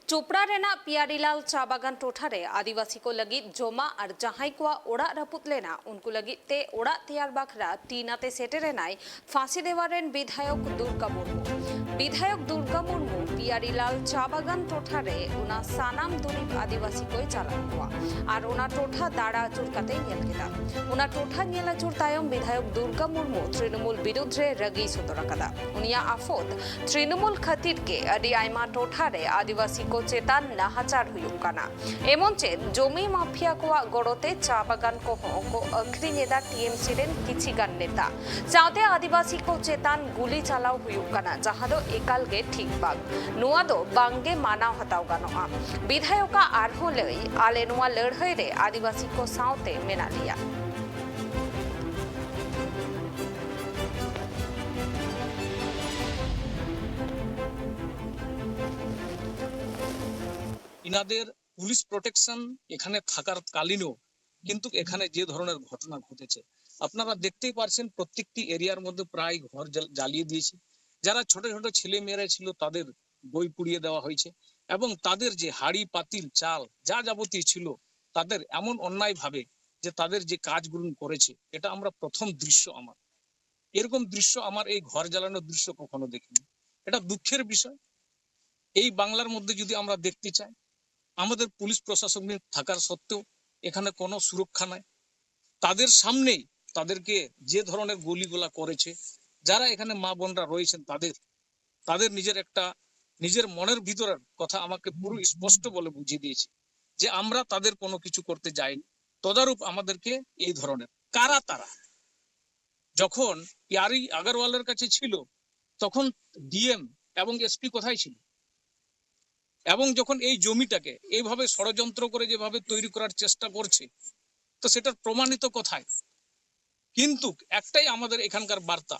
चोपड़ा रेना पियारीलाल चा बागान टोठारे आदिवासी को लगी जोमा और जहां को ओड़ा रपुत लेना उनको लगी ते ओड़ा तैयार बाखरा टीनाते सेटे रेनाय फांसी देवारेन विधायक दुर्गा मुर्मू पियारीलाल चा बागान टोठारे उना सानाम दुरीब आदिवासी को चालान हुआ और उना टोठा दाड़ा आचुर काते नेल केदा उना टोठा नेल आचुर तायम विधायक दुर्गा मुर्मू तृणमूल विरुद्ध रे रगी सदर कदा उनिया आफत तृणमूल खातिर के अडी आयमा टोठारे आदिवासी को चेतान नाहाचार हुयुग काना एमनचे जमी माफिया को गड़ोते चा बागान को अखरिनेदा टीएमसी रेन किछि गान नेता चाते आदिवासी को चेतान गुली चालाव हुयुग काना जहां दो एकाल गे ठीक बाग नुआ दो बांगे मानाव हताव गानोआ विधायका आरहो लई आले नुआ लड़हई रे आदिवासी को सावते मेना लिया ইনাদের পুলিশ প্রোটেকশন এখানে থাকার কালীনও কিন্তু এখানে যে ধরনের ঘটনা ঘটেছে আপনারা দেখতেই পারছেন প্রত্যেকটি এরিয়ার মধ্যে প্রায় ঘর জ্বালিয়ে দিয়েছে যারা ছোট ছোট ছেলে মেয়েরা ছিল তাদের বই পুড়িয়ে দেওয়া হয়েছে এবং তাদের যে হাড়ি পাতিল চাল যা যাবতীয় ছিল তাদের এমন অন্যায় ভাবে যে তাদের যে কাজগুলো করেছে এটা আমরা প্রথম দৃশ্য আমার এরকম দৃশ্য আমার এই ঘর জ্বালানোর দৃশ্য কখনো দেখিনি এটা দুঃখের বিষয় এই বাংলার মধ্যে যদি আমরা দেখতে চাই আমাদের পুলিশ প্রশাসনের থাকার সত্ত্বেও এখানে কোনো সুরক্ষা নাই তাদের সামনেই তাদেরকে যে ধরনের গুলিগুলা করেছে যারা এখানে মা বোনরা রয়েছেন তাদের নিজের মনের ভিতরের কথা আমাকে পুরো স্পষ্ট বলে বুঝিয়ে দিয়েছে যে আমরা তাদের কোনো কিছু করতে যাইনি তদারূপ আমাদেরকে এই ধরনের কারা তারা যখন পিয়ারি আগরওয়ালের কাছে ছিল তখন ডিএম এবং এসপি কোথায় ছিল এবং যখন এই জমিটাকে এইভাবে ষড়যন্ত্র করে যেভাবে তৈরি করার চেষ্টা করছে তো সেটার প্রমাণিত কোথায় কিন্তু একটাই আমাদের এখানকার বার্তা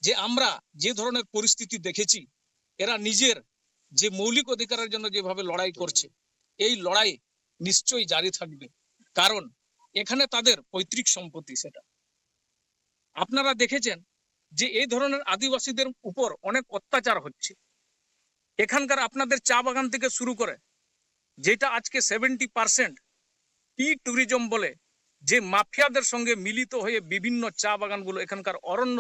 যে আমরা যে ধরনের পরিস্থিতি দেখেছি এরা নিজের যে মৌলিক অধিকারের জন্য যেভাবে লড়াই করছে এই লড়াই নিশ্চয়ই জারি থাকবে কারণ এখানে তাদের পৈতৃক সম্পত্তি সেটা আপনারা দেখেছেন যে এই ধরনের আদিবাসীদের উপর অনেক অত্যাচার হচ্ছে এখানকার আপনাদের চা বাগান থেকে শুরু করে যেটা আজকে 70% টি ট্যুরিজম বলে যে মাফিয়াদের সঙ্গে মিলিত হয়ে বিভিন্ন চা বাগানগুলো এখানকার অরণ্য